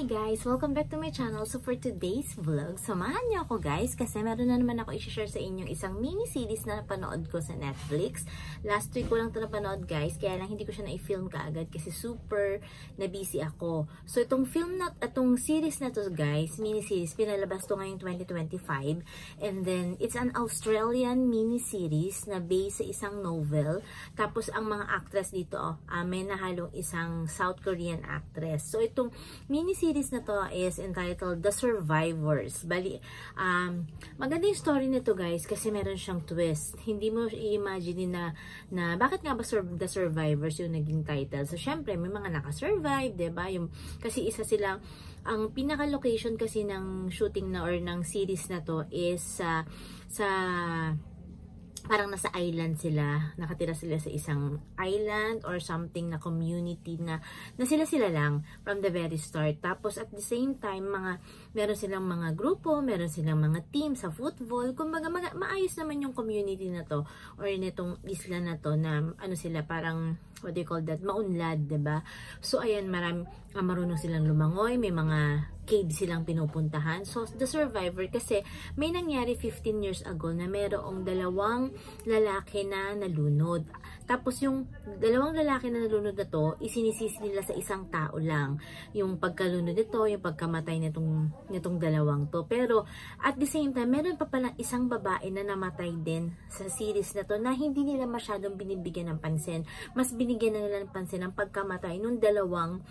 Hi guys! Welcome back to my channel. So for today's vlog, samahan niyo ako guys kasi meron na naman ako i-share sa inyong isang mini-series na napanood ko sa Netflix. Last week ko lang ito napanood guys, kaya lang hindi ko siya na-film kaagad kasi super na-busy ako. So itong series na to guys, mini-series, pinalabas to ngayong 2025. And then, it's an Australian mini-series na based sa isang novel. Tapos ang mga actress dito, may nahalong isang South Korean actress. So itong mini-series na to is entitled The Survivors. Bali, maganda yung story nito guys kasi meron siyang twist. Hindi mo i-imagine na bakit nga ba The Survivors yung naging title. So syempre may mga naka-survive, diba? Kasi isa silang, ang pinaka-location kasi ng shooting na or ng series na to is sa parang nasa island sila, nakatira sila sa isang island or something na community na sila lang from the very start. Tapos at the same time, meron silang mga grupo, meron silang mga team sa football. Kumbaga maayos naman yung community na to or nitong isla na to na ano sila parang what do you call that? Maunlad, 'di ba? So ayan, marunong silang lumangoy, may mga cave silang pinupuntahan. So, The Survivor kasi may nangyari 15 years ago na mayroong dalawang lalaki na nalunod. Tapos yung dalawang lalaki na nalunod na to, isinisisi nila sa isang tao lang. Yung pagkalunod nito, yung pagkamatay nitong dalawang to. Pero at the same time, meron pa palang isang babae na namatay din sa series na to na hindi nila masyadong binibigyan ng pansin. Mas binigyan na nila ng pansin ang pagkamatay nung dalawang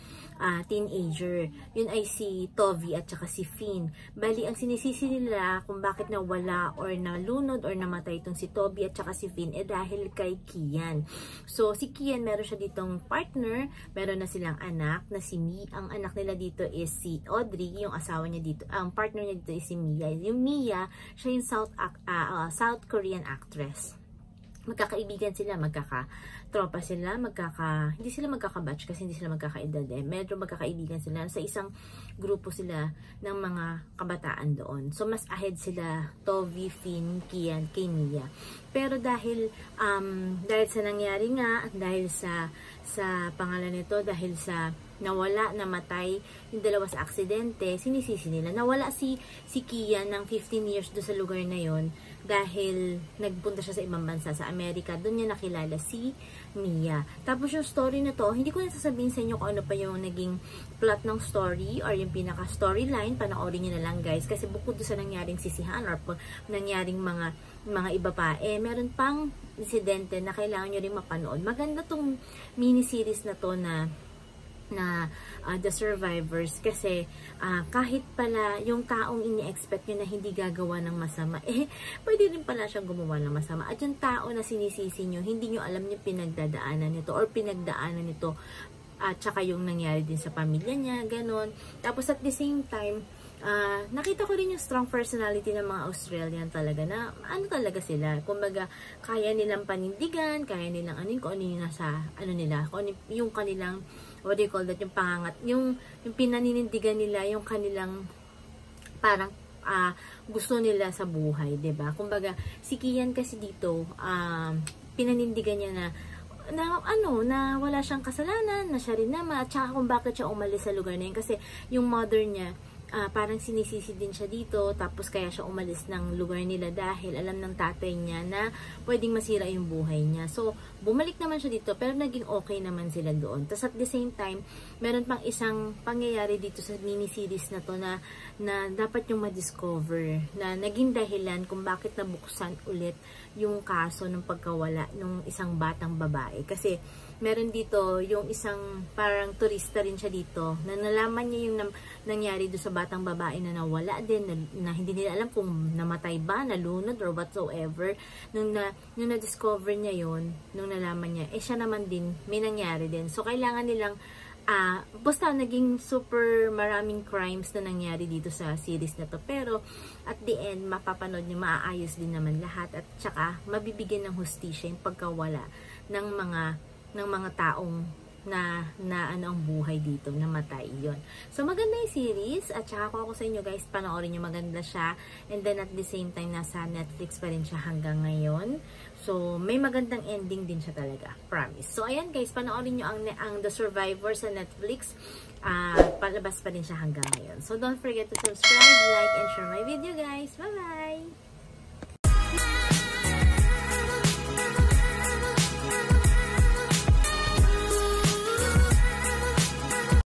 teenager. Yun ay si Tovi at saka si Finn. Bali, ang sinisisi nila kung bakit nawala or nalunod or namatay itong si Tovi at saka si Finn dahil kay Kian. So, si Kian, meron siya ditong partner, meron na silang anak na si Mi. Ang anak nila dito is si Audrey, yung asawa niya dito. Ang partner niya dito is si Mia. Yung Mia, siya yung South Korean actress. Magkakaibigan sila, magkakatropa sila, hindi sila magkakabatch kasi hindi sila magkakaedad medyo magkakaibigan sila. Sa isang grupo sila ng mga kabataan doon. So, mas ahead sila, Tovi, Finn, Kian, kay Mia. Pero dahil sa nangyari nga, dahil sa pangalan nito, dahil sa nawala, namatay yung dalawa sa aksidente, sinisisi nila. Nawala si Kian ng 15 years do sa lugar na yon dahil nagpunta siya sa ibang bansa, sa Amerika. Doon niya nakilala si Mia. Tapos yung story na to, hindi ko na sasabihin sa inyo kung ano pa yung naging plot ng story or yung pinaka-storyline. Panoorin niyo na lang guys. Kasi bukod doon sa nangyaring sisihan or nangyaring mga iba pa, meron pang insidente na kailangan nyo rin mapanood. Maganda tong mini-series na to na The Survivors kasi kahit pala yung taong ini-expect nyo na hindi gagawa ng masama, pwede rin pala siyang gumawa ng masama. At yung tao na sinisisi nyo, hindi nyo alam yung pinagdadaanan nito or pinagdaanan nito at saka yung nangyari din sa pamilya niya, ganon. Tapos at the same time, nakita ko rin yung strong personality ng mga Australian talaga na ano talaga sila. Kumbaga, kaya nilang panindigan, kaya nilang kung ano yung nasa, nila, kung ano yung kanilang, what do you call that, yung pangangat, yung pinaninindigan nila, yung kanilang parang gusto nila sa buhay, 'di ba? Kumbaga, si Kian kasi dito, pinanindigan niya na wala siyang kasalanan, na siya rin naman, at saka kung bakit siya umalis sa lugar na yun. Kasi yung mother niya, parang sinisisi din siya dito, tapos kaya siya umalis ng lugar nila dahil alam ng tatay niya na pwedeng masira yung buhay niya. So, bumalik naman siya dito, pero naging okay naman sila doon. Tapos at the same time, meron pang isang pangyayari dito sa mini-series na to na dapat yung ma-discover, na naging dahilan kung bakit nabuksan ulit yung kaso ng pagkawala ng isang batang babae. Kasi meron dito yung isang parang turista rin siya dito na nalaman niya yung nangyari doon sa batang babae na nawala din, na hindi nila alam kung namatay ba, nalunod or whatsoever. Nung na-discover niya yun, nung nalaman niya, siya naman din, may nangyari din. So, kailangan nilang basta naging super maraming crimes na nangyari dito sa series na to. Pero at the end, mapapanood nyo, maaayos din naman lahat at saka mabibigyan ng hustisya yung pagkawala ng mga taong na ano ang buhay dito, namatay yon. So maganda yung series at saka ako sa inyo guys, panoorin nyo, maganda siya, and then at the same time nasa Netflix pa rin siya hanggang ngayon. So may magandang ending din siya talaga, promise. So ayan guys, panoorin nyo ang The Survivor sa Netflix, palabas pa rin siya hanggang ngayon. So don't forget to subscribe, like, and share my video guys. Bye bye.